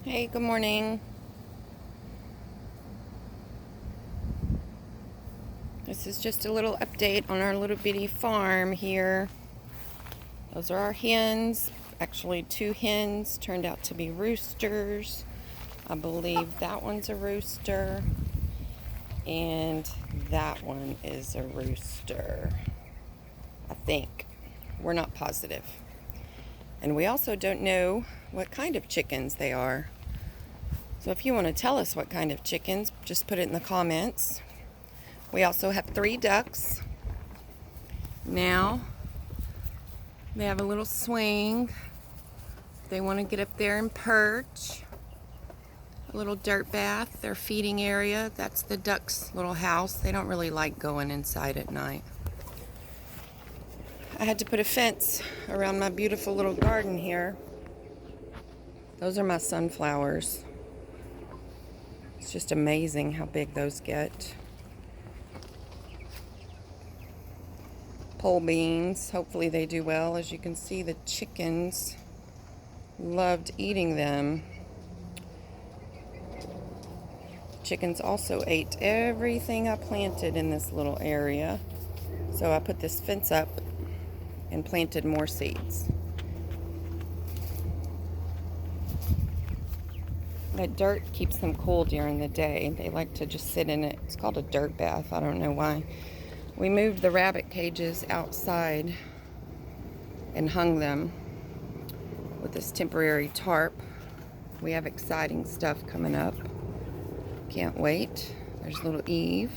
Hey, good morning. This is just a little update on our little bitty farm here. Those are our hens. Actually, two hens turned out to be roosters. I believe that one's a rooster, and that one is a rooster. I think. We're not positive. And we also don't know what kind of chickens they are. So if you want to tell us what kind of chickens, just put it in the comments. We also have 3 ducks. Now, they have a little swing. They want to get up there and perch. A little dirt bath, their feeding area. That's the ducks' little house. They don't really like going inside at night. I had to put a fence around my beautiful little garden here. Those are my sunflowers. It's just amazing how big those get. Pole beans, hopefully they do well. As you can see, the chickens loved eating them. Chickens also ate everything I planted in this little area. So I put this fence up and planted more seeds. That dirt keeps them cool during the day. They like to just sit in it. It's called a dirt bath. I don't know why. We moved the rabbit cages outside and hung them with this temporary tarp. We have exciting stuff coming up. Can't wait. There's little Eve.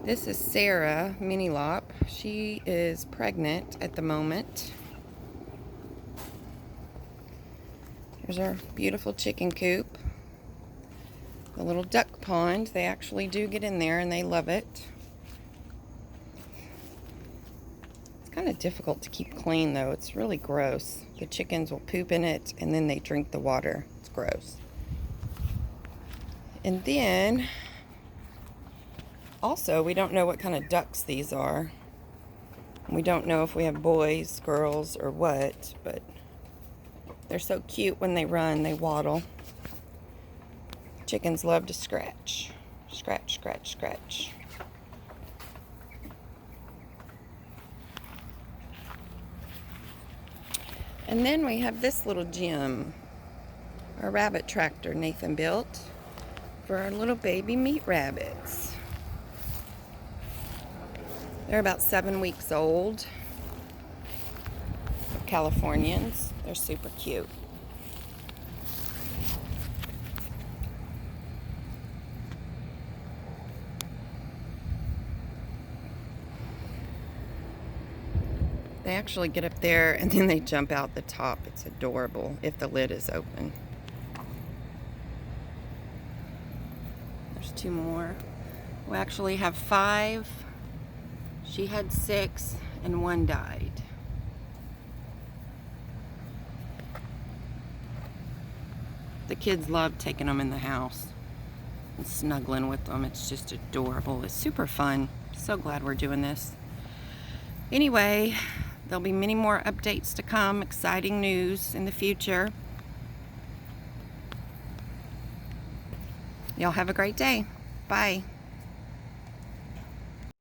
This is Sarah Minilop. She is pregnant at the moment. Here's our beautiful chicken coop. The little duck pond. They actually do get in there and they love it. Kind of difficult to keep clean though. It's really gross. The chickens will poop in it and then they drink the water. It's gross. And then also we don't know what kind of ducks these are. We don't know if we have boys, girls, or what, but they're so cute when they run. They waddle. Chickens love to scratch. Scratch, scratch, scratch. And then we have this little gym, a rabbit tractor Nathan built for our little baby meat rabbits. They're about 7 weeks old. Californians. They're super cute. They actually get up there and then they jump out the top. It's adorable if the lid is open. There's 2 more. We actually have 5. She had 6 and 1 died. The kids love taking them in the house and snuggling with them. It's just adorable. It's super fun. So glad we're doing this. Anyway, there'll be many more updates to come, exciting news in the future. Y'all have a great day. Bye.